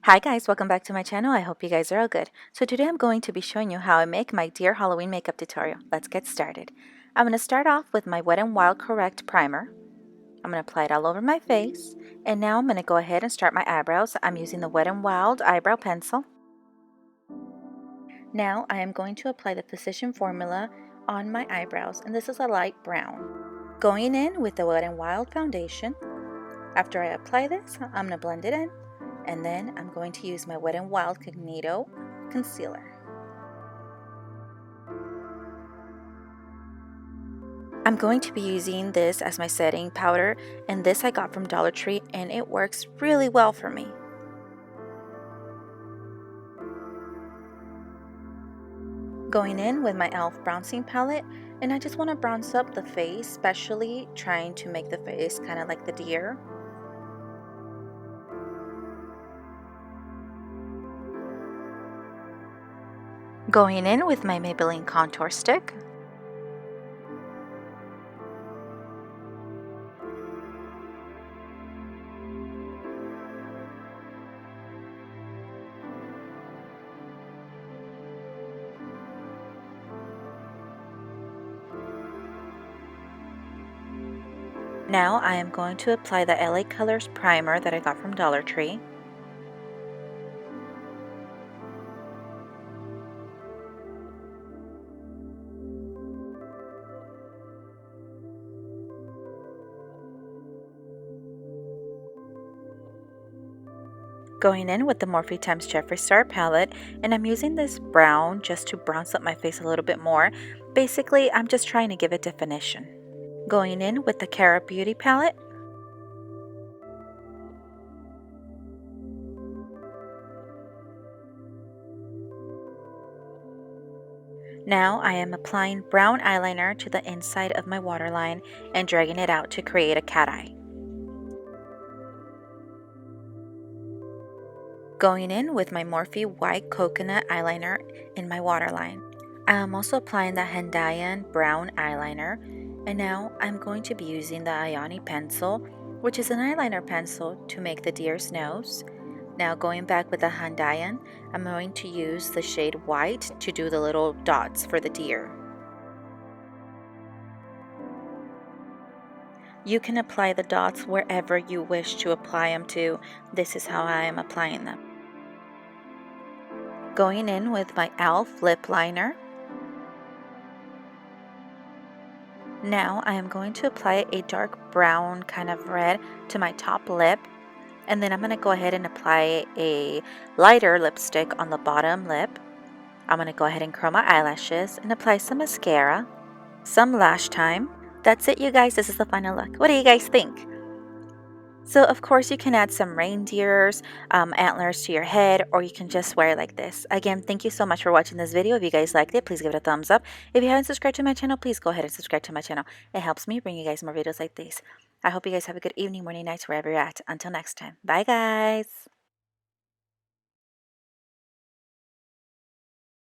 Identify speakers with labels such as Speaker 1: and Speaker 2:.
Speaker 1: Hi guys, welcome back to my channel. I hope you guys are all good. So today I'm going to be showing you how I make my Dear Halloween makeup tutorial. Let's get started. I'm going to start off with my Wet n Wild Correct primer. I'm going to apply it all over my face. And now I'm going to go ahead and start my eyebrows. I'm using the Wet n Wild eyebrow pencil. Now I am going to apply the Physician Formula on my eyebrows, and this is a light brown. Going in with the Wet n Wild foundation. After I apply this, I'm going to blend it in. And then I'm going to use my Wet n Wild Cognito concealer. I'm going to be using this as my setting powder, and this I got from Dollar Tree, and it works really well for me. Going in with my e.l.f. bronzing palette, and I just want to bronze up the face, especially trying to make the face kind of like the deer. Going in with my Maybelline contour stick. Now I am going to apply the LA Colors primer that I got from Dollar Tree. Going in with the Morphe x Jeffree Star palette, and I'm using this brown just to bronze up my face a little bit more. Basically, I'm just trying to give it definition. Going in with the Cara Beauty palette. Now I am applying brown eyeliner to the inside of my waterline and dragging it out to create a cat eye. Going in with my Morphe White Coconut eyeliner in my waterline. I am also applying the Hendayan brown eyeliner, and now I'm going to be using the Ioni pencil, which is an eyeliner pencil, to make the deer's nose. Now going back with the Hendayan, I'm going to use the shade White to do the little dots for the deer. You can apply the dots wherever you wish to apply them to. This is how I am applying them. Going in with my e.l.f. lip liner. Now I am going to apply a dark brown kind of red to my top lip, and then I'm going to go ahead and apply a lighter lipstick on the bottom lip. I'm going to go ahead and curl my eyelashes and apply some mascara, some lash time. That's it, you guys. This is the final look. What do you guys think? So of course you can add some reindeers, antlers to your head, or you can just wear it like this. Again, thank you so much for watching this video. If you guys liked it, please give it a thumbs up. If you haven't subscribed to my channel, please go ahead and subscribe to my channel. It helps me bring you guys more videos like these. I hope you guys have a good evening, morning, night, wherever you're at. Until next time. Bye, guys.